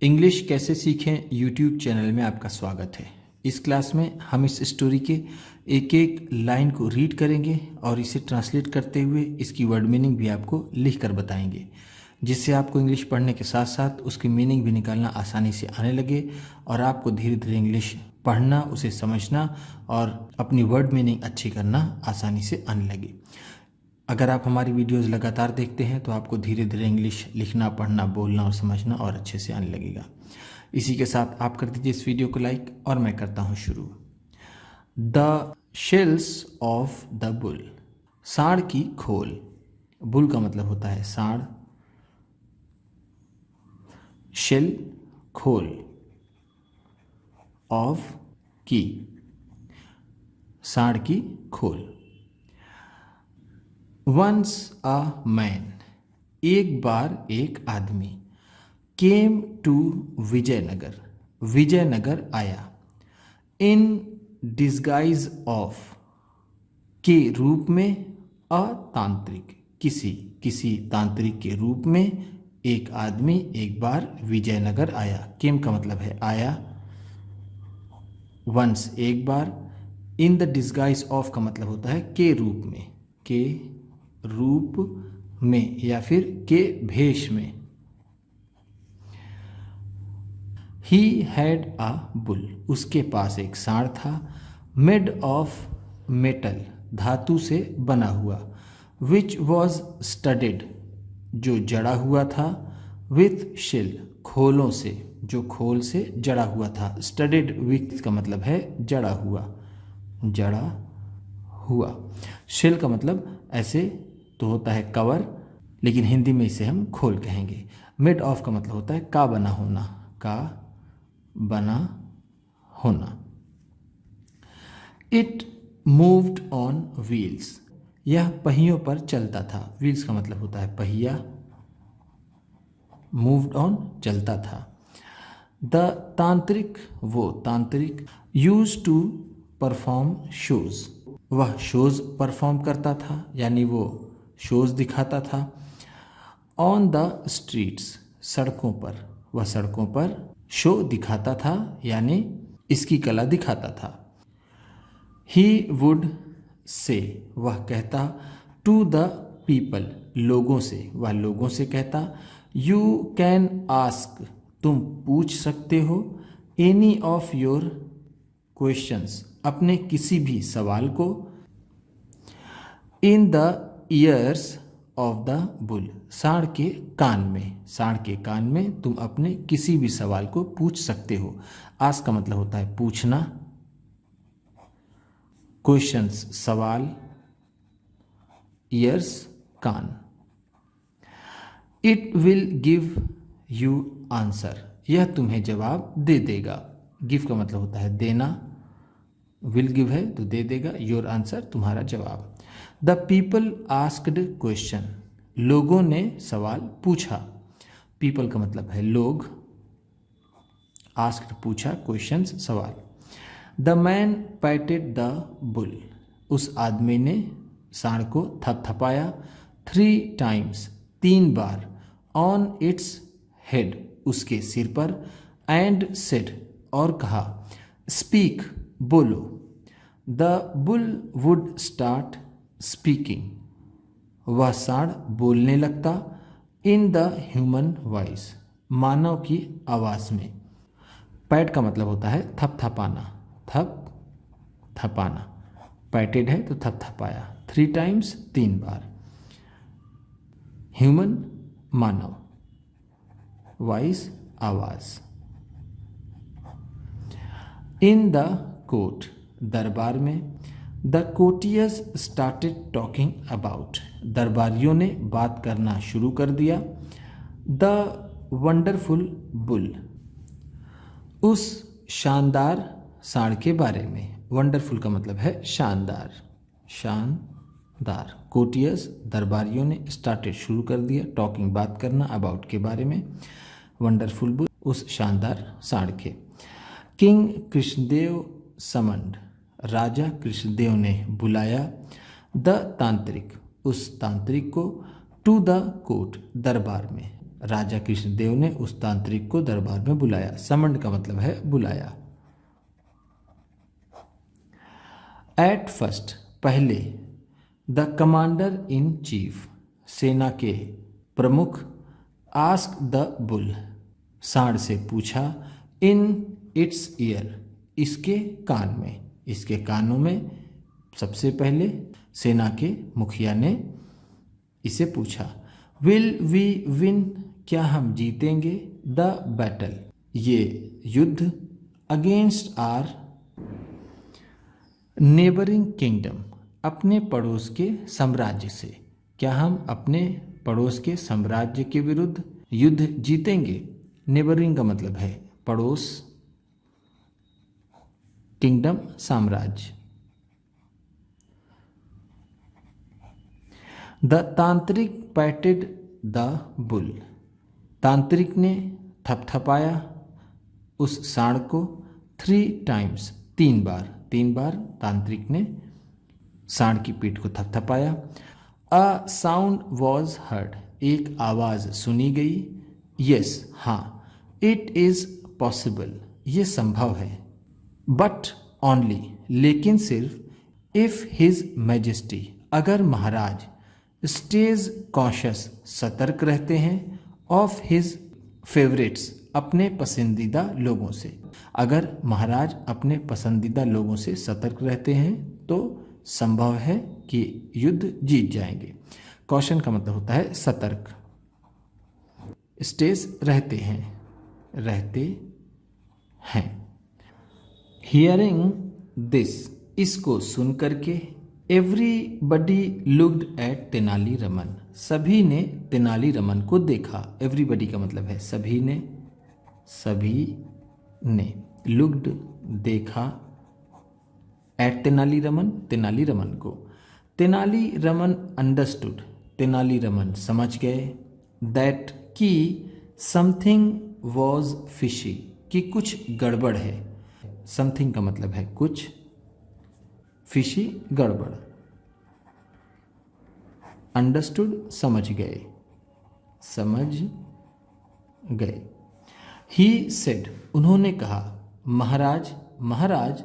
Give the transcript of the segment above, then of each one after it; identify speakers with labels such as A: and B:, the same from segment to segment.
A: English कैसे सीखें YouTube channel में आपका स्वागत है। इस क्लास में हम इस स्टोरी के एक एक लाइन को रीड करेंगे और इसे ट्रांसलेट करते हुए इसकी वर्ड मीनिंग भी आपको लिख कर बताएंगे, जिससे आपको इंग्लिश पढ़ने के साथ साथ उसकी मीनिंग भी निकालना आसानी से आने लगे और आपको धीरे धीरे इंग्लिश पढ़ना, उसे समझना और अपनी वर्ड मीनिंग अच्छी करना आसानी से आने लगे। अगर आप हमारी वीडियोस लगातार देखते हैं तो आपको धीरे धीरे इंग्लिश लिखना, पढ़ना, बोलना और समझना और अच्छे से आने लगेगा। इसी के साथ आप कर दीजिए इस वीडियो को लाइक और मैं करता हूँ शुरू। The shells of the bull, सांड की खोल। बुल का मतलब होता है सांड, शेल खोल, ऑफ की सांड की खोल। वंस अ मैन, एक बार एक आदमी, केम टू विजयनगर, विजयनगर आया, इन डिस्गाइज ऑफ, के रूप में, अतांत्रिक, किसी तांत्रिक के रूप में एक आदमी एक बार विजयनगर आया। केम का मतलब है आया, वंस एक बार, इन द डिस्गाइज ऑफ का मतलब होता है के रूप में, के रूप में या फिर के भेष में। ही हैड अ बुल, उसके पास एक सांड था, मेड ऑफ मेटल, धातु से बना हुआ, विच वॉज स्टडेड, जो जड़ा हुआ था, विथ शेल, खोलों से, जो खोल से जड़ा हुआ था। स्टडेड विथ का मतलब है जड़ा हुआ, जड़ा हुआ। शेल का मतलब ऐसे तो होता है कवर, लेकिन हिंदी में इसे हम खोल कहेंगे। मेड ऑफ का मतलब होता है का बना होना, का बना होना। इट मूव्ड ऑन व्हील्स, यह पहियों पर चलता था। व्हील्स का मतलब होता है पहिया, मूव्ड ऑन चलता था। द तांत्रिक, वो तांत्रिक, यूज टू परफॉर्म शोज, वह शोज परफॉर्म करता था, यानी वो शोज दिखाता था। ऑन द स्ट्रीट्स, सड़कों पर, वह सड़कों पर शो दिखाता था, यानी इसकी कला दिखाता था। ही वुड से, वह कहता, टू द पीपल, लोगों से, वह लोगों से कहता, यू कैन आस्क, तुम पूछ सकते हो, एनी ऑफ योर क्वेश्चंस, अपने किसी भी सवाल को, in the years of the bull, सांड के कान में, सांड के कान में तुम अपने किसी भी सवाल को पूछ सकते हो। आस्क का मतलब होता है पूछना, क्वेश्चंस सवाल, ईयर्स कान। It will give you answer, यह तुम्हें जवाब दे देगा। गिव का मतलब होता है देना, विल गिव है तो दे देगा, योर आंसर तुम्हारा जवाब। द पीपल आस्क्ड क्वेश्चन, लोगों ने सवाल पूछा। पीपल का मतलब है लोग, आस्क्ड पूछा, क्वेश्चन सवाल। द मैन पैटेड द बुल, उस आदमी ने सांड को थपथपाया, 3 times, 3 bar, on its head, उसके सिर पर, एंड सेड, और कहा, स्पीक, बोलो। The bull would start speaking, वह सांड बोलने लगता, इन द ह्यूमन वॉइस, मानव की आवाज़ में। पैट का मतलब होता है थपथपाना, थप थपाना, पैटेड है तो थपथपाया, 3 टाइम्स, 3 बार। ह्यूमन मानव, वॉइस आवाज़। इन द कोर्ट, दरबार में, the courtiers started talking about, दरबारियों ने बात करना शुरू कर दिया, द वंडरफुल बुल, उस शानदार सांड के बारे में। वंडरफुल का मतलब है शानदार, शानदार। कोर्टियर्स दरबारियों ने, स्टार्टेड शुरू कर दिया, टॉकिंग बात करना, अबाउट के बारे में, वंडरफुल बुल उस शानदार सांड के। किंग कृष्णदेव समन्ड, राजा कृष्णदेव ने बुलाया, द तांत्रिक, उस तांत्रिक को, टू द कोर्ट, दरबार में। राजा कृष्णदेव ने उस तांत्रिक को दरबार में बुलाया। समंड का मतलब है बुलाया। एट फर्स्ट पहले, द कमांडर इन चीफ सेना के प्रमुख, आस्क द बुल सांड से पूछा, इन इट्स ईयर इसके कान में, इसके कानों में सबसे पहले सेना के मुखिया ने इसे पूछा। विल वी विन क्या हम जीतेंगे, द बैटल ये युद्ध, अगेंस्ट आर नेबरिंग किंगडम अपने पड़ोस के साम्राज्य से, क्या हम अपने पड़ोस के साम्राज्य के विरुद्ध युद्ध जीतेंगे। नेबरिंग का मतलब है पड़ोस, किंगडम साम्राज्य। द तांत्रिक पैटेड द बुल तांत्रिक ने थपथपाया उस सांड को 3 टाइम्स 3 बार तांत्रिक ने सांड की पीठ को थपथपाया। अ साउंड वॉज हर्ड एक आवाज़ सुनी गई। यस हाँ, इट इज़ पॉसिबल ये संभव है। बट ओनली लेकिन सिर्फ, इफ़ हिज मैजेस्टी अगर महाराज, स्टेज कॉशियस सतर्क रहते हैं, ऑफ हिज फेवरेट्स अपने पसंदीदा लोगों से, अगर महाराज अपने पसंदीदा लोगों से सतर्क रहते हैं तो संभव है कि युद्ध जीत जाएंगे। कॉशन का मतलब होता है सतर्क। स्टेज रहते हैं। हियरिंग दिस इसको सुन करके, एवरीबडी लुक्ड एट तेनालीरामन सभी ने तेनालीरामन को देखा। एवरीबडी का मतलब है सभी ने लुक्ड देखा, एट तेनालीरामन को। तेनालीरामन अंडरस्टूड तेनालीरामन समझ गए, दैट कि समथिंग वॉज फिशी कि कुछ गड़बड़ है। समथिंग का मतलब है कुछ, फिशी गड़बड़, अंडरस्टूड समझ गए। ही सेड उन्होंने कहा, महाराज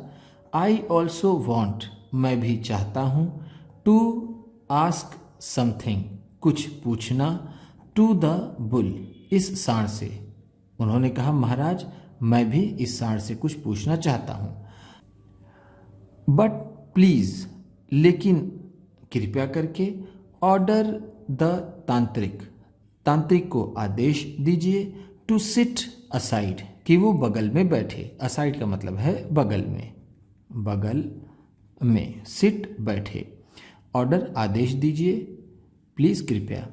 A: आई ऑल्सो वॉन्ट मैं भी चाहता हूँ, टू आस्क समथिंग कुछ पूछना, टू द बुल इस सांड से। उन्होंने कहा महाराज मैं भी इस सांड से कुछ पूछना चाहता हूँ। बट प्लीज लेकिन कृपया करके, ऑर्डर द तांत्रिक को आदेश दीजिए, टू सिट असाइड कि वो बगल में बैठे। असाइड का मतलब है बगल में सिट बैठे। ऑर्डर आदेश दीजिए, प्लीज कृपया।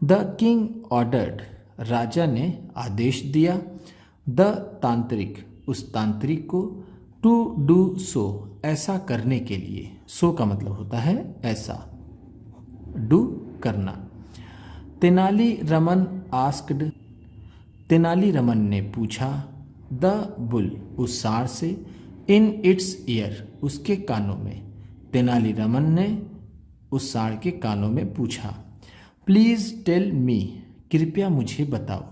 A: द किंग ऑर्डर्ड राजा ने आदेश दिया, द तांत्रिक उस तांत्रिक को, टू डू सो ऐसा करने के लिए। सो का मतलब होता है ऐसा, डू करना। तेनालीरामन आस्क्ड तेनालीरामन ने पूछा, द बुल उस सांड से, इन इट्स ईयर उसके कानों में। तेनालीरामन ने उस सांड के कानों में पूछा, प्लीज टेल मी कृपया मुझे बताओ,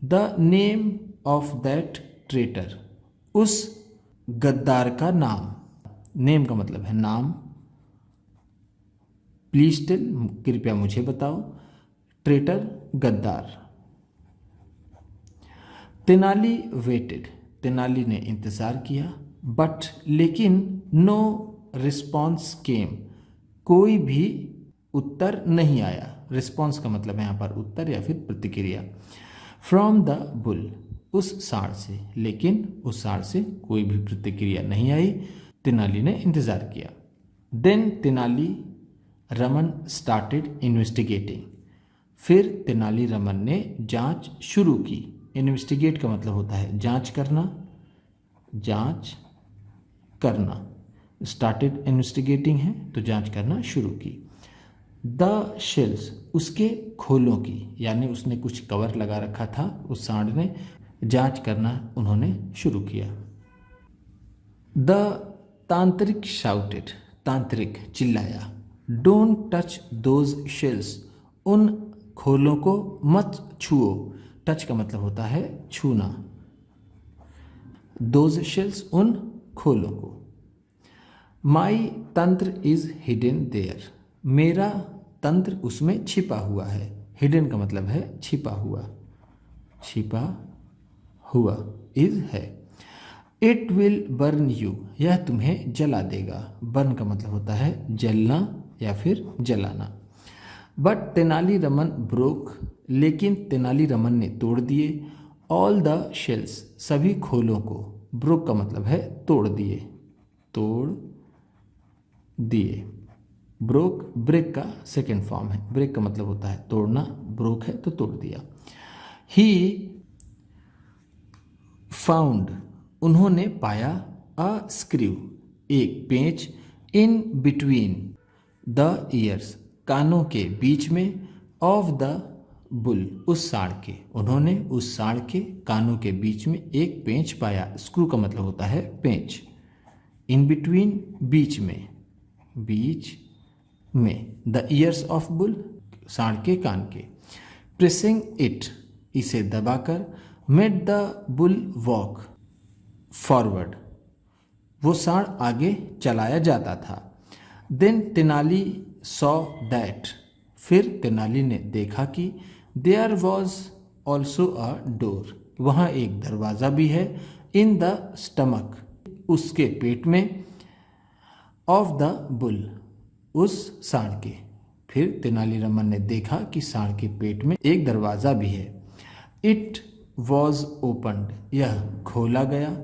A: the name of that traitor उस गद्दार का नाम। नेम का मतलब है नाम, प्लीज टेल कृपया मुझे बताओ, ट्रेटर गद्दार। तेनाली वेटेड तेनाली ने इंतजार किया, बट लेकिन नो रिस्पॉन्स केम कोई भी उत्तर नहीं आया। रिस्पॉन्स का मतलब है यहाँ पर उत्तर या फिर प्रतिक्रिया। फ्रॉम द बुल उस सांड से, लेकिन उस सांड से कोई भी प्रतिक्रिया नहीं आई। तेनाली ने इंतजार किया। देन तेनालीरामन स्टार्टेड इन्वेस्टिगेटिंग फिर तेनालीरामन ने जांच शुरू की। इन्वेस्टिगेट का मतलब होता है जांच करना। स्टार्टेड इन्वेस्टिगेटिंग है तो जांच करना शुरू की। द शेल्स उसके खोलों की, यानी उसने कुछ कवर लगा रखा था उस सांड ने, जांच करना उन्होंने शुरू किया। द तांत्रिक शाउटेड तांत्रिक चिल्लाया, डोंट टच दोज शेल्स उन खोलों को मत छुओ। टच का मतलब होता है छूना। दोज शेल्स, उन खोलों को। माई तंत्र इज हिडन देयर, मेरा तंत्र उसमें छिपा हुआ है। हिडन का मतलब है छिपा हुआ, छिपा हुआ, इज है। इट विल बर्न यू, यह तुम्हें जला देगा। बर्न का मतलब होता है जलना या फिर जलाना। बट तेनालीरामन ब्रोक, लेकिन तेनालीरामन ने तोड़ दिए। ऑल द शेल्स, सभी खोलों को। ब्रोक का मतलब है तोड़ दिए, तोड़ दिए। ब्रोक ब्रेक का सेकेंड फॉर्म है। ब्रेक का मतलब होता है तोड़ना, ब्रोक है तो तोड़ दिया। ही फाउंड, उन्होंने पाया। अ स्क्रू, एक पेंच। इन बिटवीन द ईयर्स, कानों के बीच में। ऑफ द बुल, उस सांड के। उन्होंने उस सांड के कानों के बीच में एक पेंच पाया। स्क्रू का मतलब होता है पेंच। इन बिटवीन, बीच में, बीच में। द ईयर्स ऑफ बुल, सांड के कान के। प्रेसिंग इट, इसे दबाकर। Made the bull walk forward, वो सांड आगे चलाया जाता था। देन तेनाली सॉ दैट, फिर तेनाली ने देखा कि there was also a door, वहाँ एक दरवाज़ा भी है। इन द स्टमक, उसके पेट में। ऑफ द बुल, उस सांड के। फिर तेनालीरामन ने देखा कि सांड के पेट में एक दरवाज़ा भी है। इट वॉज ओपन्ड, यह खोला गया।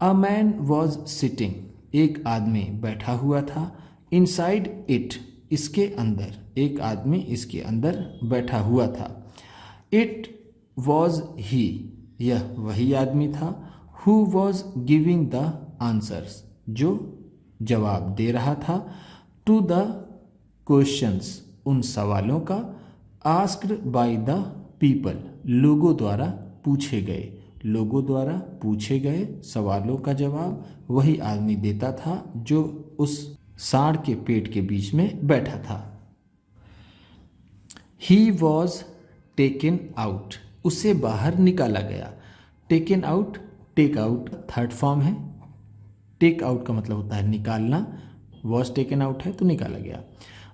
A: अ मैन वॉज सिटिंग, एक आदमी बैठा हुआ था। इनसाइड इट, इसके अंदर, एक आदमी इसके अंदर बैठा हुआ था। इट वॉज ही, यह वही आदमी था। Who was giving the answers, जो जवाब दे रहा था। टू द क्वेश्चंस, उन सवालों का। आस्क्ड बाय द पीपल, लोगों द्वारा पूछे गए। लोगों द्वारा पूछे गए सवालों का जवाब वही आदमी देता था जो उस सांड के पेट के बीच में बैठा था। ही वॉज टेकन आउट, उसे बाहर निकाला गया। Taken out, take out third form है। टेक आउट का मतलब होता है निकालना। वॉज टेकन आउट है तो निकाला गया।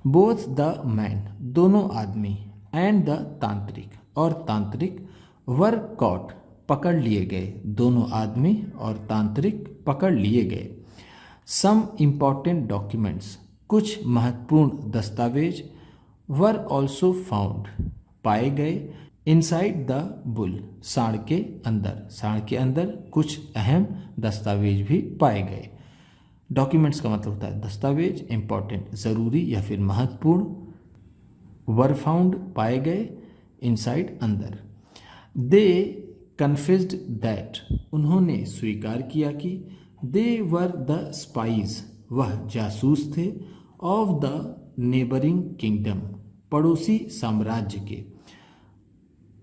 A: बोथ द मैन, दोनों आदमी। एंड द तांत्रिक, और तांत्रिक। वर कॉट, पकड़ लिए गए। दोनों आदमी और तांत्रिक पकड़ लिए गए। सम इम्पॉर्टेंट डॉक्यूमेंट्स, कुछ महत्वपूर्ण दस्तावेज। वर ऑल्सो फाउंड, पाए गए। इनसाइड द बुल, सांड के अंदर। सांड के अंदर कुछ अहम दस्तावेज भी पाए गए। डॉक्यूमेंट्स का मतलब होता है दस्तावेज। इम्पॉर्टेंट, ज़रूरी या फिर महत्वपूर्ण। वर फाउंड, पाए गए। इनसाइड, अंदर। दे कन्फेस्ड दैट, उन्होंने स्वीकार किया कि। दे वर द स्पाइज, वह जासूस थे। ऑफ द नेबरिंग किंगडम, पड़ोसी साम्राज्य के।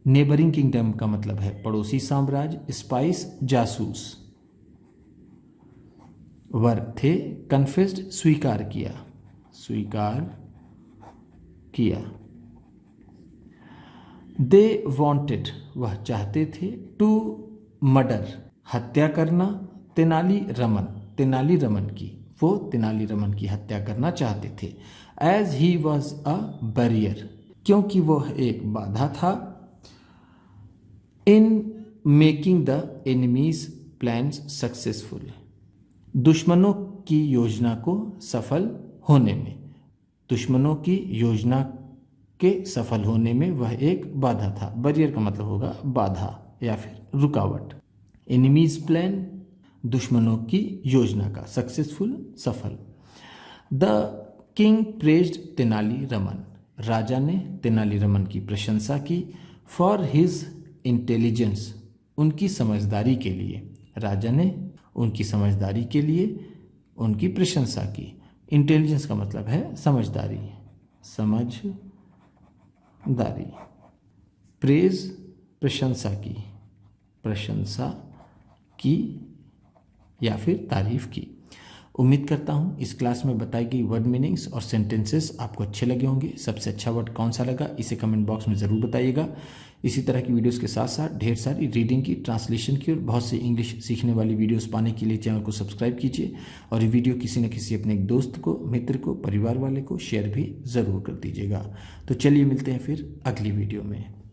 A: नेबरिंग किंगडम का मतलब है पड़ोसी साम्राज्य। स्पाइस, जासूस। वर थे, कन्फेस्ड, स्वीकार किया, स्वीकार किया। दे वॉन्टेड, वह चाहते थे। टू मर्डर, हत्या करना। तेनालीरामन, तेनालीरामन की, वो तेनालीरामन की हत्या करना चाहते थे। As he was a barrier, क्योंकि वह एक बाधा था। In making the enemy's plans successful, दुश्मनों की योजना को सफल होने में। दुश्मनों की योजना के सफल होने में वह एक बाधा था। बैरियर का मतलब होगा बाधा या फिर रुकावट। एनिमीज प्लान, दुश्मनों की योजना का। सक्सेसफुल, सफल। द किंग प्रेज्ड तेनालीरामन, राजा ने तेनालीरामन की प्रशंसा की। फॉर हिज इंटेलिजेंस, उनकी समझदारी के लिए। राजा ने उनकी समझदारी के लिए उनकी प्रशंसा की। इंटेलिजेंस का मतलब है समझदारी, समझदारी। प्रेज, प्रशंसा की, प्रशंसा की या फिर तारीफ की। उम्मीद करता हूँ इस क्लास में बताई गई वर्ड मीनिंग्स और सेंटेंसेस आपको अच्छे लगे होंगे। सबसे अच्छा वर्ड कौन सा लगा इसे कमेंट बॉक्स में ज़रूर बताइएगा। इसी तरह की वीडियोस के साथ साथ ढेर सारी रीडिंग की, ट्रांसलेशन की और बहुत सी इंग्लिश सीखने वाली वीडियोस पाने के लिए चैनल को सब्सक्राइब कीजिए और ये वीडियो किसी न किसी अपने एक दोस्त को, मित्र को, परिवार वाले को शेयर भी ज़रूर कर दीजिएगा। तो चलिए मिलते हैं फिर अगली वीडियो में।